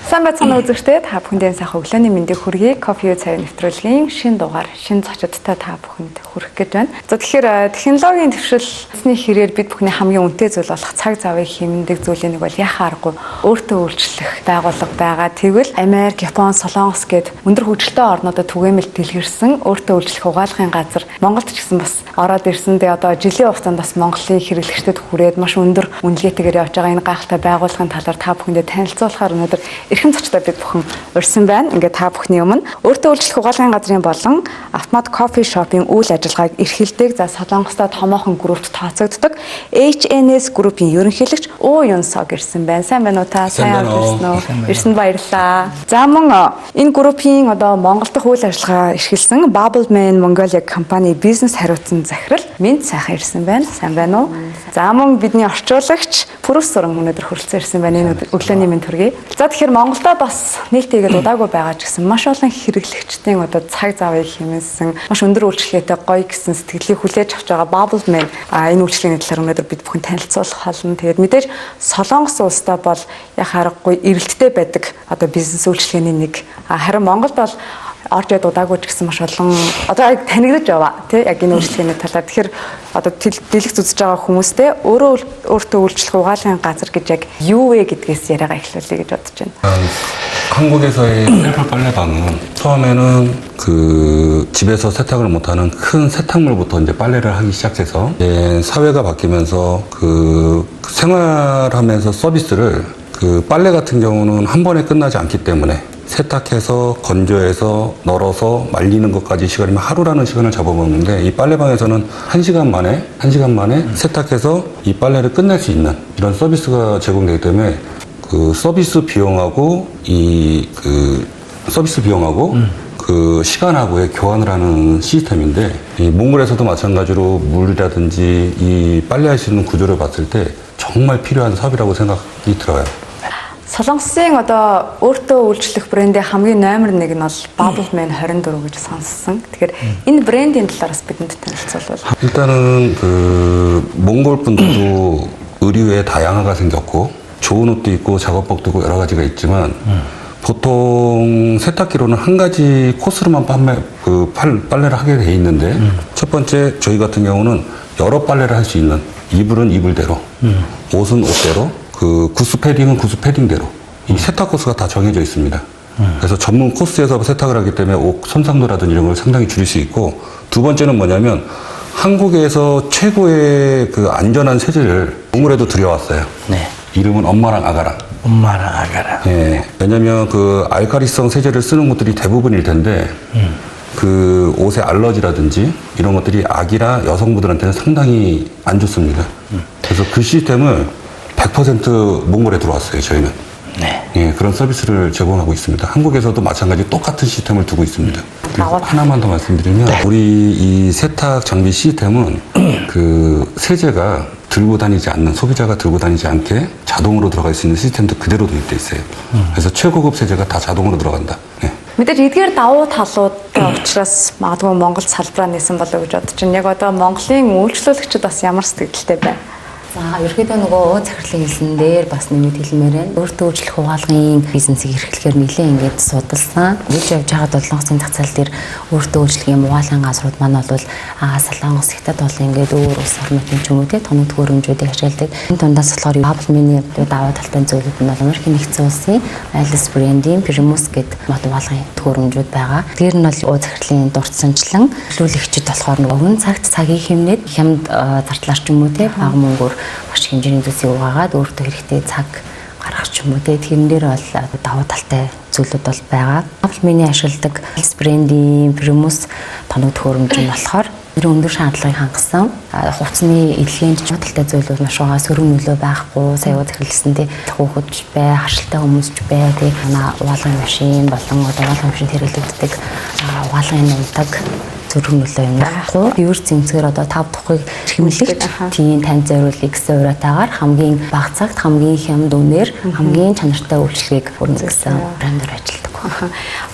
Сайн байцгаана үзэгчдээ та бүхэндээ сайхан өглөөний мэндийг хүргэе. Кофе цай нэвтрүүлгийн шинэ дугаар, шинэ зочдтой та бүхэнд хүрэх гэж байна. За тэгэхээр технологийн дэвшилсний хэрээр бид бүхний хамгийн үнэтэй зүйл болох цаг завыг хэмндэг зүйлийг бол яхаа аргагүй өөртөө үйлчлэх байгууллага байгаа. Тэгвэл Америк, Япон, Солонгос гээд өндөр хөгжилтэй орнуудад түгээмэл дэлгэрсэн өөртөө үйлчлэх угаалгын газар Монголд ч гэсэн бас ороод ирсэндээ одоо жилийн хугацаанд бас Монголын хэрэглэгчдэд хүрээд маш өндөр үнэлгээтэйгээр явж байгаа энэ гайхалтай байгууллагын талаар та бүхэндээ танилцуулахаар өнөөдөр эрхэм зочдод бид бүхэн урьсан байна. Ингээд та бүхний өмнө өөртөө үйлчлэх угаалгын газрын болон автомат кофе шопын үйл ажиллагааг эрхэлдэг. За Солонгостой томоохон группт тооцогддог HNS группийн ерөнхийлөгч Уу Юнсог ирсэн байна. Сайн байна уу та? Сайн ирсэн үү? Ирсэнд баярлалаа. За мөн энэ группийн одоо Монгол дахь үйл ажиллагаа эрхэлсэн Bubbleman Mongolia компани бизнес хариуцсан захирал Минт сайхан ирсэн байна. Сайн байна уу? За мөн бидний орчуулагч Пүрүс Суран өнөөдөр хүрэлцэн ирсэн байна. Энэ өглөөний мэнд хүргэе. За тэгэхээр Монголда бас нээлттэйгээд удаагүй байгаа ч гэсэн маш олон хэрэглэгчдийн одоо цаг завыг хэмнэсэн маш өндөр үйлчлэгээтэй гоё гэсэн сэтгэлийг хүлээж авч байгаа Bubbleman энэ үйлчлэгээний талаар өнөөдөр бид бүхэн танилцуулах болно. Тэгээд мэдээж Солонгос улстай бол яхаа аргагүй эрэлттэй байдаг одоо бизнес үйлчлэгээний нэг. Харин Монголд бол орж яд удаагүй ч гэсэн маш олон одоо танигдаж яваа тий яг энэ үйлчлэгээний талаар. Тэгэхээр одоо дэлгэц үзэж байгаа хүмүүстэй өөртөө үйлчлэх угаалгын газар гэж яг юу вэ гэдгээс яриагаа эхлүүлье гэж бодож байна. 한국에서의 셀프 빨래방은 처음에는 집에서 세탁을 못하는 큰 세탁물부터 이제 빨래를 하기 시작해서 사회가 바뀌면서 생활하면서 서비스를 빨래 같은 경우는 한 번에 끝나지 않기 때문에 세탁해서 건조해서 널어서 말리는 것까지 시간이면 하루라는 시간을 잡아먹는데 이 빨래방에서는 1시간 만에 세탁해서 이 빨래를 끝낼 수 있는 이런 서비스가 제공되기 때문에 서비스 비용하고 시간하고의 교환을 하는 시스템인데 이 몽골에서도 마찬가지로 물이라든지 이 빨래할 수 있는 구조를 봤을 때 정말 필요한 사업이라고 생각이 들어요. Солонгосын одоо өөртөө үйлчлэх брендийн хамгийн номер 1 нь бол Bubbleman 24 гэж сонссон. Тэгэхээр энэ брендийн талаараас бидэнд танилцуулбал. 일단은 몽골 분들도 의류에 다양화가 생겼고 좋은 옷도 있고 작업복도 있고 여러 가지가 있지만 보통 세탁기로는 한 가지 코스로만 빨래를 하게 돼 있는데 첫 번째 저희 같은 경우는 여러 빨래를 할 수 있는 이불은 이불대로 옷은 옷대로 구스 패딩은 구스 패딩대로 이 세탁 코스가 다 정해져 있습니다. 그래서 전문 코스에서 세탁을 하기 때문에 옷 손상도라든지 이런 걸 상당히 줄일 수 있고 두 번째는 뭐냐면 한국에서 최고의 안전한 세제를 몽골에도 들여왔어요. 네. 이름은 엄마랑 아가랑. 엄마랑 아가랑. 예. 왜냐면 알카리성 세제를 쓰는 곳들이 대부분일 텐데 옷의 알러지라든지 이런 것들이 아기나 여성분들한테는 상당히 안 좋습니다. 그래서 그 시스템을 100% 몽골에 들어왔어요, 저희는. 네. 예, 그런 서비스를 제공하고 있습니다. 한국에서도 마찬가지 똑같은 시스템을 두고 있습니다. 하나만 더 말씀드리면 우리 이 세탁 장비 시스템은 세제가 들고 다니지 않는 소비자가 들고 다니지 않게 자동으로 들어갈 수 있는 시스템도 그대로 도입돼 있어요. 그래서 최고급 세제가 다 자동으로 들어간다. 네. Мэдээж эдгээр давуу талуудтай учраас магадгүй Монгол салбараа нээсэн болов гэж бодож байна. Яг одоо Монголын үйлчлүүлэгчид бас ямар сэтгэлтэй байна? За ерөөдөө нөгөө захирлын хэлсэн дээр бас нэмэт хэлмээр байна. Өөртөө үйлчлэх угаалгын бизнесийг эрхлэхээр нэлээд ингээд судалсан. Гэж явж байгаад бол Солонгосын зах зээл дээр өөртөө үйлчлэх юм угаалгын газрууд маань бол Солонгос Хятад бол ингээд өөр улс орнуудын ч юм уу те томог төхөөрөмжүүдийг ашигладаг. Энэ дундаас болохоор Bubbleman-ийн даваа талтай зүйлүүд нь бол Америкийн нэгдсэн улсын Alice брендийн Primus гэдэг мод угаалгын төхөөрөмжүүд байгаа. Тэр нь бол захирлын дурдсанчлан төлөөлөгчд болохоор нөгөө цагт цагийг хэмнээд хямд зардлаар ч юм уу те бага мөнгөөр маш хэмжээний зүйлсийг угаагаад өөртөө хэрэгтэй цаг гаргах ч юм уу тийм дээр бол давуу талтай зүйлүүд бол байгаа. Bubbleman-ийн ашигладаг Alice брендийн Primus тоног төхөөрөмж нь болохоор өндөр шаардлагыг хангасан хувцсны эдлэгэнд ч талтай зүйлүүд маш байгаа. Сөрөг нөлөө байхгүй, сая захирлсэндээ хүүхэд бай, харшилтай хүмүүс ч бай, тийм угаалгын машин болон угаалгын машин хэрэглэгддэг угаалгын нумдаг зөрөг нөлөө юм байхгүй. Ер зэмцгээр одоо 5 тухыг хэмнэлэгт тийм тань зориулъя гэсэн уриатаагаар хамгийн бага цагт хамгийн хямд үнээр хамгийн чанартай үйлчлэгийг хүргэх гэсэн брендээр ажилладаг.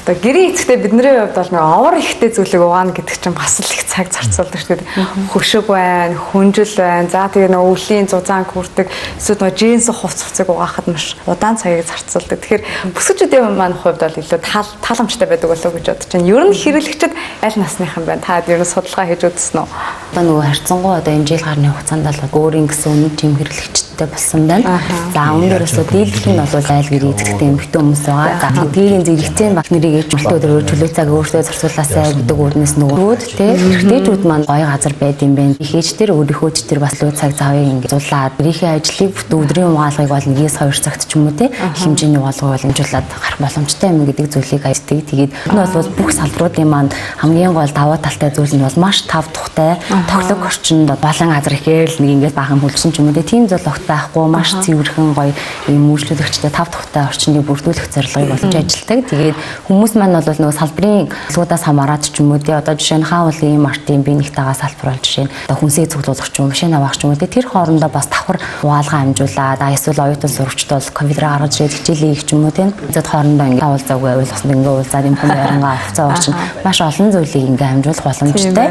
Одоо гэрийн эцэгтэй бидний хувьд бол нэг овор ихтэй зүйлийг угаана гэдэг чинь бас л их цаг зарцуулдаг шүү дээ. Хөшөг байна, хүнжил байна. За тэгээ нөгөө өвлийн зузаан хүрдэг эсвэл нөгөө джинс хувцсыг угаахад маш удаан цагийг зарцуулдаг. Тэгэхээр бүсгчүүдийн маань хувьд бол илүү тааламжтай байдаг болов уу гэж бодож байна. Ер нь хэрэглэгчид аль насныхан байна? Та ер нь судалгаа хийж үзсэн үү? Одоо нөгөө харьцангуй одоо энэ жил гарны хугацаанд бол өөрийн гэсэн үнэн чим хэрэглэгчтэй болсон байна. За өнөөдрөөсөө дийлэх нь бол айл гэр эзэгтэй эмэгтэй хүмүүс байгаа. За тэдгээрийн зэрэгцээ баг нэрийг ээжүүлтээр чөлөө цаг өөртөө зарцуулаасаа гэдэг үрнээс нөгөөд эрэгтэйчүүд маань гоё газар байд юм байна. Ихээч тэр өөрийнхөө ч тэр бас луу цаг завыг ингэ зулаад өөрийнхөө ажлыг бүт өдрийн угаалгыг бол 1-2 цагт ч юм уу те хэмжээний угаалгыг боломжуулаад гарах боломжтой юм гэдэг зүйлийг хайдаг. Тэгээд энэ бол бүх салбаруудын маань хамгийн гол даваа талтай зүйл нь бол маш тав тухтай тоглог орчинд балан газар ихээр л нэг ингэж баахан хөлсөн ч юм уу те тийм зүйл огт байхгүй маш цэвэрхэн гоё юм үйлчлүүлэгчтэй тав тухтай орчныг бүрдүүлэх зорилгыг болж ажилладаг. Тэгээд хүмүүс маань бол нөгөө салбарын луудаас хамаарат ч юм уу те одоо жишээ нь хаавлын мартын би нэгтэйгээ салбар бол жишээ нь одоо хүнсээ цуглуулах ч юм машин авах ч юм уу те тэр хоорондоо бас давхар угаалгаа амжуулаад эсвэл оюутан сурагчд бол компьютер гаргаж ирээд хичээлээ их ч юм уу те зөд хоорондоо ингээ уулзаагүй ойлгосон ингээ уулзаад юм хүмүүс ярангаа авцаа орчин маш олон зүйлийг ингээ амжуулах боломжтой.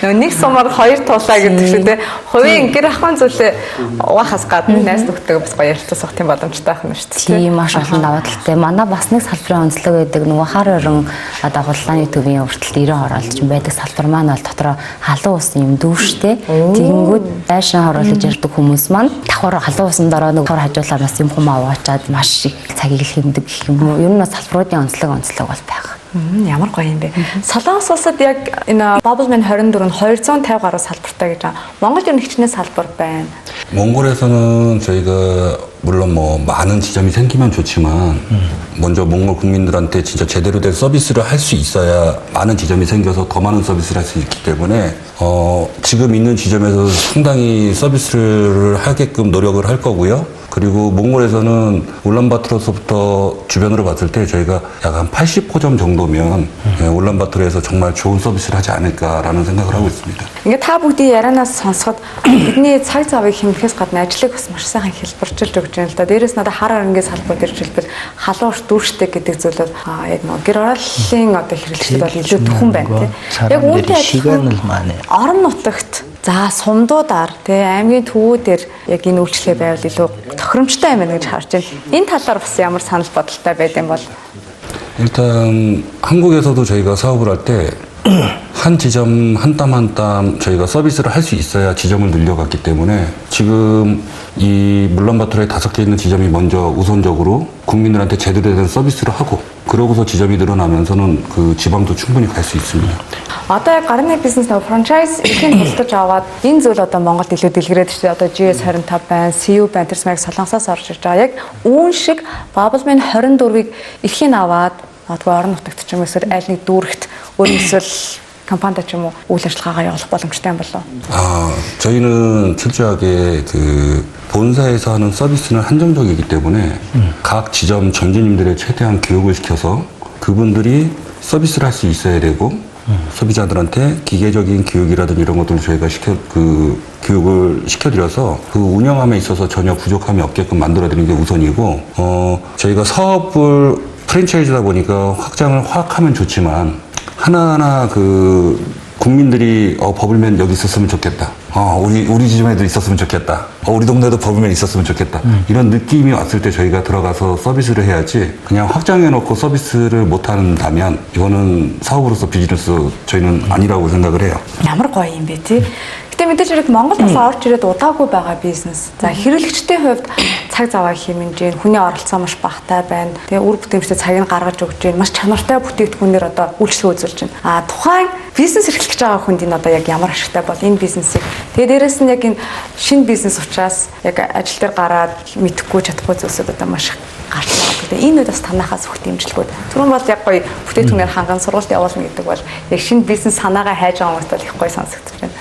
Нөгөө нэг сумаар хоёр тулаа гэдэг шүү те. Хувийн гэр ахуйн зүйлээ угаахаас гадна найз нөхдөд бас гоё ярилцах суух тийм боломжтой байх нь шүү дээ. Тийм маш олон даваа талтай. Манай бас нэг салбарын онцлог байдаг. Нөгөө хар орон дагууллааны төвийн урталт 90 оролт ч байдаг салбар маань бол дотроо халуун ус юм дүүштэй. Тэгэнгүүт дайшин хоруулж ярьдаг хүмүүс маань давхар халуун усанд ороо нэг хор хажуулаад бас юм хүмүүс аваачаад маш их цагийг хэмдэг гэх юм уу. Ер нь салбаруудын онцлог бол байгаа. Ямар гоё юм бэ. Солонгос улсад яг энэ Bubbleman 24 нь 250 гаруй салбартай гэж байна. Монголд ер нь хичнээн салбар байна. 몽골에서는 저희가 물론 뭐 많은 지점이 생기면 좋지만 먼저 몽골 국민들한테 진짜 제대로 된 서비스를 할 수 있어야 많은 지점이 생겨서 더 많은 서비스를 할 수 있기 때문에 지금 있는 지점에서 상당히 서비스를 하게끔 노력을 할 거고요. 그리고 몽골에서는 울란바토르서부터 주변으로 봤을 때 저희가 약 한 80호점 정도면 울란바토르에서 정말 좋은 서비스를 하지 않을까라는 생각을 하고 있습니다. Ингээ та бүгдийн ярианаас сонсоход бидний цаг завыг хэмжихээс гадна ажлыг бас маш сайхан хэлбэрчилж өгч байна л да. Дээрээс надад хар арангийн салбар дээр хэлбэл халуурш дүүштэй гэдэг зүйл бол яг нэг гэр ороллын одоо хэрэглэгчд бол илүү төхөн байна тийм. Яг үүнтэй адилхан орон нутагт за сумдуудаар тий аймгийн төвүүдээр яг энэ үйлчлэгээ байвал илүү тохиромжтой юм байна гэж харж байна. Энэ талаар бас ямар санал бодолтой байд юм бол 일단 한국에서도 저희가 사업을 할 때 한 지점 한 땀 한 땀 저희가 서비스를 할 수 있어야 지점을 늘려갔기 때문에 지금 이 울란바토르에 5개 있는 지점이 먼저 우선적으로 국민들한테 제대로 된 서비스를 하고 그러고서 지점이 늘어나면서는 그 지방도 충분히 갈 수 있습니다. Одоо яг гарны бизнес нэг франчайз ихийн тусдаж аваад энэ зүйл одоо Монголд илүү дэлгэрээд шүү дээ. Одоо GS25 байна, CU байна, тэр смэг Солонгосоос орж ирж байгаа. Яг үүн шиг Bubbleman 24-ыг ихийн аваад магадгүй орон нутагт ч юм уу эсвэл аль нэг дүүрэгт өөрөөсөө компанид ч юм уу үйл ажиллагаагаа явуулах боломжтой юм болов уу? 저희는 철저하게 그 본사에서 하는 서비스는 한정적이기 때문에 각 지점 점주님들의 최대한 교육을 시켜서 그분들이 서비스를 할 수 있어야 되고 소비자들한테 기계적인 교육이라든지 이런 것들을 저희가 교육을 시켜드려서 그 운영함에 있어서 전혀 부족함이 없게끔 만들어드리는 게 우선이고 저희가 사업을 프랜차이즈다 보니까 확장을 확 하면 좋지만 하나하나 그 국민들이 버블맨 여기 있었으면 좋겠다. 우리 지점에도 있었으면 좋겠다. 우리 동네도 버블맨 있었으면 좋겠다. 이런 느낌이 왔을 때 저희가 들어가서 서비스를 해야지 그냥 확장해놓고 서비스를 못한다면 이거는 사업으로서 비즈니스 저희는 아니라고 생각을 해요. Ямар гоё юм бэ тий. Гэтэ мэдээж хэрэг Монголд бас орж ирээд удаагүй байгаа бизнес. За хэрэглэгчдийн хувьд цаг заваа хэмжээ, хүний оролцоо маш багатай байна. Тэгээ үр бүтээмжтэй цагийг гаргаж өгч байна. Маш чанартай бүтээгдэхүүнээр одоо үйлчлэг үзүүлж байна. Тухайн бизнес эрхлэж байгаа хүнд энэ одоо яг ямар ашигтай бол энэ бизнесийг. Тэгээ дээрэс нь яг энэ шинэ бизнес учраас яг ажил дээр гараад мэдэхгүй чадахгүй зүйлсүүд одоо маш гарч байгаа. Тэгээ энэ үед бас танахаас өгт имжлэгүүд. Түрүүн бол яг гоё бүтээгдэхүүнээр ханган сургалт явуулна гэдэг бол яг шинэ бизнес санаагаа хайж байгаа хүмүүст бол их гоё сонсогдож байна.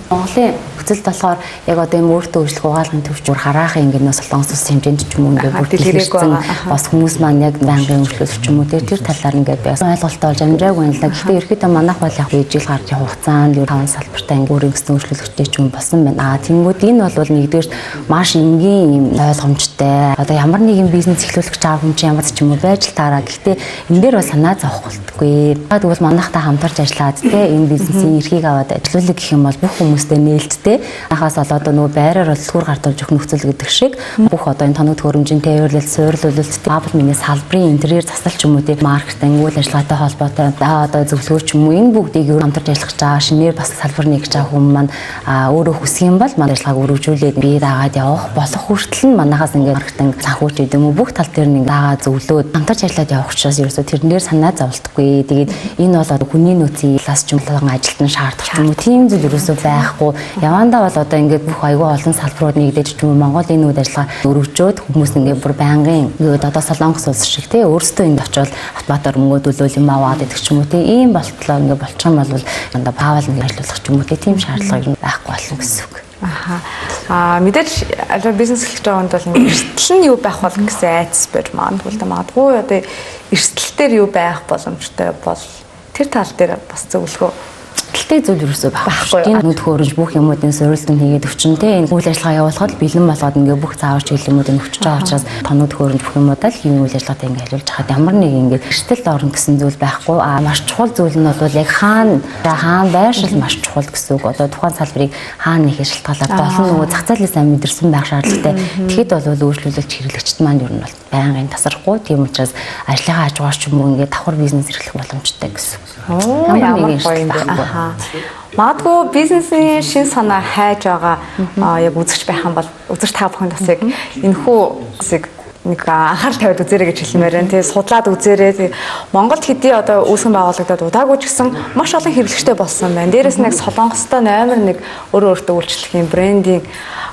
Монголын нөхцөлд болохоор яг одоо юм өөртөө үйлчлэх угаалгын төвчөр хараахын ингээд нөө солонгос улс хэмжээнд ч юм уу ингээд бүр дэлгэрсэн бас хүмүүс маань яг байнгын үйлчлүүлэх ч юм уу тэр талаар ингээд бас ойлголттой болж амжаагүй юм л да. Гэхдээ ерөөхдөө манайх бол яг жил гарч хугацаанд ер 5 салбартаа ингээд өөрийн гэсэн үйлчлүүлэгчтэй ч юм болсон байна. Тэнгүүд энэ бол нэгдүгээр маш энгийн ойлгомжтой. Одоо ямар нэгэн бизнес эхлүүлэх аав хүн чинь ямар ч юм уу байж л таараа. Гэхдээ энэ дээр бол санаа зовох болтгүй. Тэгвэл манайхтай хамтарч ажиллаад те энэ бизнесийн эрхийг аваад ажилуулъя гэх юм бол бүх хүмүүстэй нээлттэй. Ахаас одоо нөгөө байраар бол түр гартуулж өгөх нөхцөл гэдэг шиг бүх одоо энэ тоног төхөөрөмжийн тээвэрлэл, суурилуулалт, бабл миний салбарын интерьер засал ч юм уу те маркетинг, үйл ажиллагаатай холбоотой одоо зөвлөгөө ч юм уу энэ бүгдийг ер нь хамтарч ажиллах байгаа шинээр бас салбар нэг гэж байгаа хүмүүс маань өөрөө хүсэх юм бол манай ажиллагааг өргөжүүлээд бие дагаад явах болох хүртэл нь манайхаас ингээд маркетинг санхүүч гэдэг юм уу бүх тал дээр нь дагаа зөвлөөд хамтарч ажиллаад явах учраас ерөөсө тэрнээр санаа зовлтгүй. Тэгээд энэ бол хүний нөөцийн талаас ч юм уу ажилтны шаардах ч юм уу тийм зүйл ерөөсө байхгүй. Явандаа бол одоо ингээд бүх аягүй олон салбарууд нэгдэж ч юм уу Монголын нүүд ажиллагаа өргөжөөд хүмүүс ингээд бүр байнгын ингээд одоо Солонгос улс шиг тий өөрсдөө ингээд очивол автоматар мөнгөдүүлвэл юм аваад идэх ч юм уу тий ийм болтлоо ингээд болчих юм бол одоо павал ингээд ажиллах ч юм уу тийм шаардлага байхгүй болно гэсэн үг. Мэдээж аль бизнес эхлэж байгаа хүнд бол эрсдэл нь юу байх бол гэсэн айдас байж магадгүй одоо эрсдэл дээр юу байх боломжтой бол тэр тал дээр бас зөвлөгөө Гэхдээ зүйл юусоо байхгүй. Энэ нүд хөөрөж бүх юмудын суурилтанд хийгээд өвчнөдөө энэ үйл ажиллагаа явуулахад бэлэн болгоод ингээ бүх зааварч хэлэмүүд өгч байгаа учраас тонууд хөөрөж бүх юмудаа л ийм үйл ажиллагаатай ингээ ажиллаж хаад ямар нэг ингээ эрсдэлд орно гэсэн зүйл байхгүй. Маш чухал зүйл нь бол яг хаана байршил маш чухал гэсэн үг. Одоо тухайн салбарыг хаана нэхэ шалтгаалаад болон нөгөө зах зээлээс сайн мэдэрсэн байх шаардлагатай. Тэгэхэд бол үйлчлүүлэгч хэрэглэгчд маань ер нь бол байнгын тасрахгүй. Тийм учраас ажлынхаа хажуугаар ч юм уу ингээ давхар бизнес эрхлэх боломжтой гэсэн. Ямар гоё юм бэ? Магадгүй бизнесийн шин санаа хайж байгаа яг үзэгч байх юм бол үзэгч та бүхэн бас яг энэхүү нэг анхаарал тавиад үзээрэй гэж хэлмээр байна. Тэгээ судлаад үзээрэй. Монголд хэдий одоо үүсгэн байгуулагдаад удаагүй ч гэсэн маш олон хэрэглэгчтэй болсон байна. Дээрээс нь яг Солонгостой номер 1 өөртөө үйлчлэхийн брендинг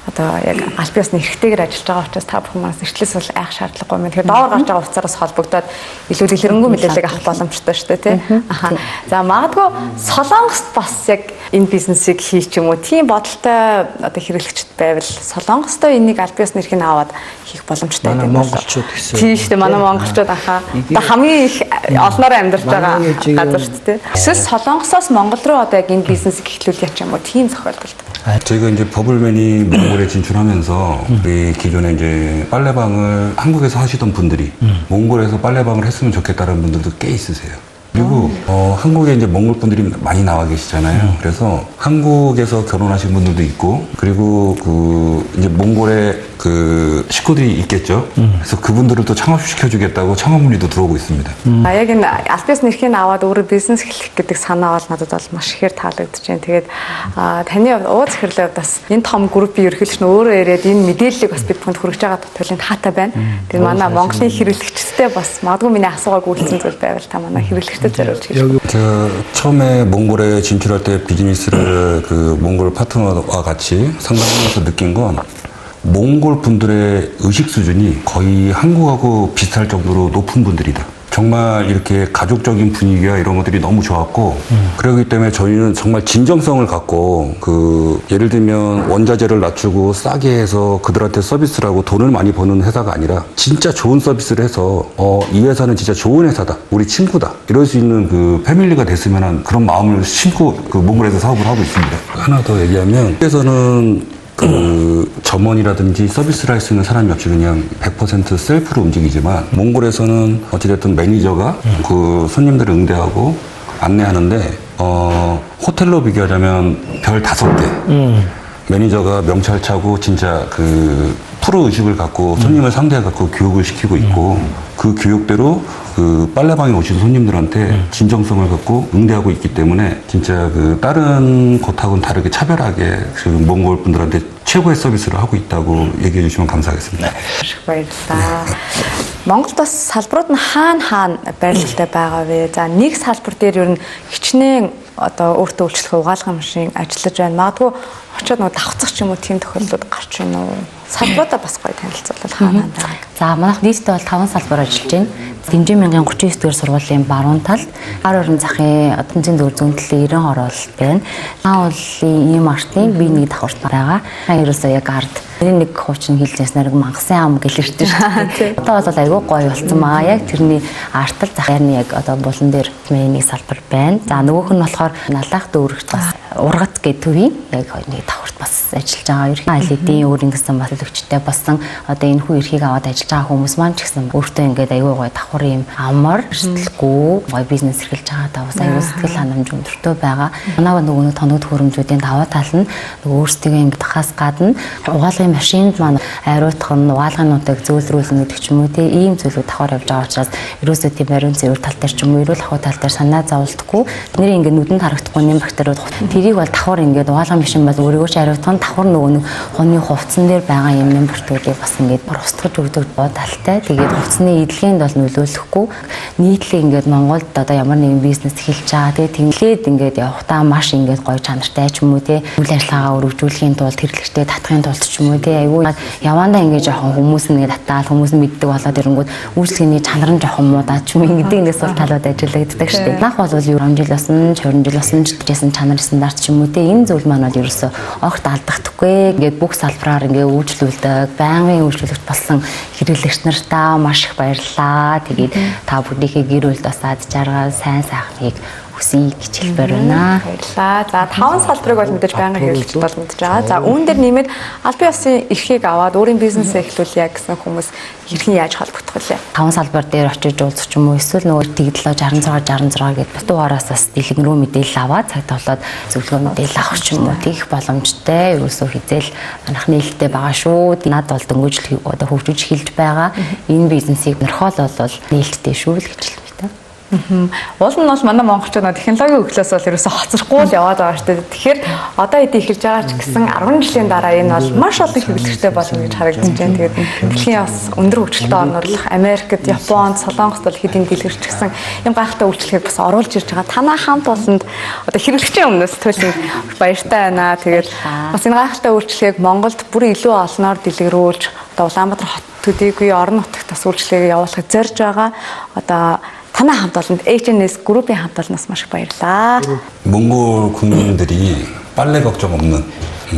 одоо яг аль биесны эрхтэйгээр ажиллаж байгаа учраас та бүхэн манаас эртлээс бол айх шаардлагагүй юм. Тэгэхээр доогоор гарч байгаа утсаараас холбогдоод илүү дэлгэрэнгүй мэдээлэл авах боломжтой шүү дээ, тийм. За магадгүй Солонгост бас яг энэ бизнесийг хийх юм уу? Тийм бодолтой одоо хэрэглэгчд байвал Солонгостой энийг аль биесны эрхийг аваад хийх боломжтой гэдэг бол монголчууд гэсэн. Тийм шүү дээ, манай монголчууд одоо хамгийн их олноор амьдарч байгаа газар шүү дээ. Эсвэл Солонгосоос Монгол руу одоо яг энэ бизнесийг эхлүүлэх юм уу? Тийм зохиолдолд. 제가 이제 버블맨이 몽골에 진출하면서 우리 기존에 이제 빨래방을 한국에서 하시던 분들이 몽골에서 빨래방을 했으면 좋겠다는 분들도 꽤 있으세요. 그리고 한국에 이제 몽골 분들이 많이 나와 계시잖아요. 그래서 한국에서 결혼하신 분들도 있고, 그리고 그 이제 몽골에 그 식구들이 있겠죠. 그래서 그분들을 또 창업시켜주겠다고 창업 문의도 들어오고 있습니다. Яг энэ аль биесны эрхийг аваад өөрөө бизнес эхлэх гэдэг санаа бол надад бол маш ихээр таалагдж байна. Тэгээд таны ууз захирлын хувьд бас энэ том группийн ерөнхийлөгч нь өөрөө ирээд энэ мэдээллийг бас бид бүхэнд хүргэж байгаа туйлын хаатай байна. Тэгээд манай Монголын хэрэглэгчтэй бас магадгүй миний асуугаагүй хэлсэн зүйл байвал та манай хэрэглэгчтэй зориулж хэлж. 제가 처음에 몽골에 진출할 때 비즈니스를 그 몽골 파트너와 같이 상담하면서 느낀 건 몽골 분들의 의식 수준이 거의 한국하고 비슷할 정도로 높은 분들이다. 정말 이렇게 가족적인 분위기와 이런 것들이 너무 좋았고, 그렇기 때문에 저희는 정말 진정성을 갖고 그 예를 들면 원자재를 낮추고 싸게 해서 그들한테 서비스를 하고 돈을 많이 버는 회사가 아니라 진짜 좋은 서비스를 해서 이 회사는 진짜 좋은 회사다, 우리 친구다, 이럴 수 있는 그 패밀리가 됐으면 하는 그런 마음을 심고 그 몽골에서 사업을 하고 있습니다. 하나 더 얘기하면 여기서는 그 점원이라든지 서비스를 할 수 있는 사람이 없이 그냥 100% 셀프로 움직이지만 몽골에서는 어찌됐든 매니저가 그 손님들을 응대하고 안내하는데 호텔로 비교하자면 별 5개 매니저가 명찰차고 진짜 그 프로 의식을 갖고 손님을 상대해 갖고 교육을 시키고 있고 그 교육대로 그 빨래방에 오신 손님들한테 진정성을 갖고 응대하고 있기 때문에 진짜 그 다른 곳하고는 다르게 차별하게 그 몽골 분들한테 최고의 서비스를 하고 있다고 얘기해 주시면 감사하겠습니다. Монголд бас салбарууд нь хаана байрлалтай байгаа вэ? За нэг салбар дээр ер нь хичнээн одоо өөртөө үйлчлэх угаалгын машин ажиллаж байна. Магадгүй очиод нөгөө давхцах ч юм уу тийм тохиолдлууд гарч байна уу? Салбаруудаа бас гоё танилцуулбал хаана байгаа. За манайх нийтдээ бол 5 салбар ажиллаж байна. Дэмжин мянгийн 39 дугаар сургуулийн баруун талд гар орон захын тэнцэн зөв зүүнтлээ 90 орол байна. Та бол ийм артын би нэг давхарт байгаа. Ерөөсөө яг ард нэг хуучин хэлжсэнээр мангасын ам гэлэрчтэй шүү дээ. Одоо бол айгүй гоё болсон маа. Яг тэрний артал захаарны яг одоо булан дээр нэг салбар байна. За нөгөөх нь болохоор налаах дүүрэгч бас ургат гэдэг төвийн яг нэг давхарт бас ажиллаж байгаа. Ерхий айлдын өөр ингэсэн бас төлөвчтэй болсон. Одоо энэ хүү эрхийг аваад ажиллаж байгаа хүмүүс маань ч гэсэн өөртөө ингээд айгүй гоё давхар юм амар эрсдэлгүй гоё бизнес эрхэлж байгаа даа. Бас айгүй сэтгэл ханамж өндөртөө байгаа. Манайг нөгөө тоног төхөөрөмжүүдийн даваа тал нь өөрсдөө ингээд хаас гадна угаалгын машинд маань ариутгах нь угаалгынуудыг зөөлрүүлнэ гэдэг ч юм уу те ийм зүйлүүд давхар явж байгаа учраас ерөөсөө тийм баруун зэрэг тал дээр ч юм уу эрүүл ахуй тал дээр санаа зовлтгүй тэдний ингээд нүдэнд харагдахгүй нэм бактериуд тэрийг бол давхар ингээд угаалгын машин бол өөрийгөө ч ариутгах нь давхар нөгөө нэг хоны хувцсан дээр байгаа юм нэм бактериудыг бас ингээд устгаж өгдөг талтай тэгээд хувцсны эдлэгэнд бол нөлөөлөхгүй нийтлэг ингээд Монголд одоо ямар нэгэн бизнес эхэлж байгаа тэгээд ингээд явахдаа маш ингээд гоё чанартай ч юм уу те үйл ажиллагаагаа өргөжүүлэхийн тулд хэрэглэгчтэй татахын тулд ч юм уу те айгүй явандаа ингээд жоохон хүмүүс нэгэ татаал хүмүүс нь мэддэг болоод ирэнгүүт үйлчлэгийн чанар нь жоохон муудаад ч юм ингээд нэгс бол талууд ажиллагддаг шүү дээ. Нах бол 10 жил болсон 20 жил болсон ч гэсэн чанар стандарт ч юм уу те энэ зүйл маань бол ерөөсөө огт алдагдахгүй ингээд бүх салбараар ингээд үйлчлүүлдэг байнгын үйлчлүүлэгч болсон хэрэглэгч нартаа маш их баярлалаа. Тэгээд та бүдийнхээ гэр бүлд бас ад жаргал сайн сайхныг хүсье гэж хэлбэр байна. Баярлалаа. За 5 салбарыг бол мэдээж байнгын хэрэглэгчд бол мэдж байгаа. За үүн дээр нэмээд аль бие усны эрхийг аваад өөрийн бизнесээ эхлүүлье гэсэн хүмүүс хэрхэн яаж холбогдох вэ? 5 салбар дээр очиж уулзах ч юм уу эсвэл нөгөө тэгдлээ 66 гэдэг битүүгаараас бас дэлгэн рүү мэдээлэл аваад цагт болоод зөвлөгөө мэдээлэл авах ч юм уу тийх боломжтой. Ерөөсөө хизээл манайх нээлттэй байгаа шүү. Над бол дөнгөжл одоо хөгжиж эхэлж байгаа. Энэ бизнесийг нөрхөөл бол нээлттэй шүү л гэж хэлдэг. Уул нь бол манай монголчууд технологийн өглөөс бол ерөөсө хоцрохгүй л яваад байгаа шүү дээ. Тэгэхээр одоо эдийн эхэлж байгаа ч гэсэн 10 жилийн дараа энэ бол маш олон хэрэглэгчтэй болно гэж харагдаж байна. Тэгээд дэлхийн бас өндөр хөгжилтэй орнууд Америкт, Японд, Солонгост бол хэдийн дэлгэрч гэсэн юм гайхалтай үйлчлэгийг бас оруулж ирж байгаа. Танай хамт олонд одоо хэрэглэгчийн өмнөөс төлөв баяртай байна. Тэгээд бас энэ гайхалтай үйлчлэгийг Монголд бүр илүү олноор дэлгэрүүлж одоо Улаанбаатар хот төдийгүй орон нутагт бас үйлчлэгийг явуулахыг зорж байгаа. Одоо танай хамт олонд HNS группийн хамт олноос маш их баярлалаа. 몽골 국민들이 빨래 걱정 없는,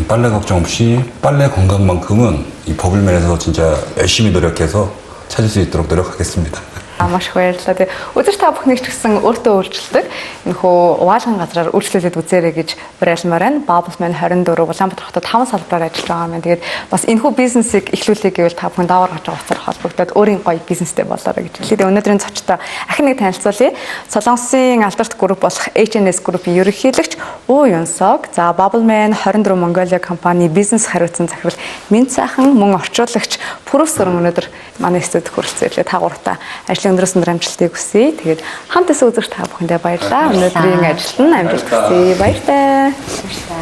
빨래 걱정 없이 빨래 건강만큼은 이 버블맨에서 진짜 열심히 노력해서 찾을 수 있도록 노력하겠습니다. Маш их баярлалаа. Тэгээ өдөр та бүхнийг ч гэсэн өөртөө үйлчлдэг энэ хөө угаалгын газраар үйлчлүүлээд үзээрэй гэж уриалмаар байна. Bubbleman 24 Улаанбаатар хотод 5 салбараар ажиллаж байгаа юм. Тэгээд бас энэ хүү бизнесийг эхлүүлэх гэвэл та бүхэн даваар гарч байгаа утсаар холбогдоод өөрийн гоё бизнестэй болоорой гэж хэлээ. Өнөөдрийн зочтой ахин нэг танилцуулъя. Солонгосын алдарт групп болох HNS группийн ерөнхийлөгч Уу Юнсог, за Bubbleman 24 Mongolia компани бизнес хариуцсан захирал Минт сайхан мөн орчуулагч Пүрвс Сүрэн өнөөдөр манай студид хүрэлцээлээ та гуравтаа өндрөөс өндөр амжилтыг хүсье. Тэгээд хамт эсэ үзэгч та бүхэндээ баярлалаа. Өнөөдрийн ажилд нь амжилт хүсье. Баяртай.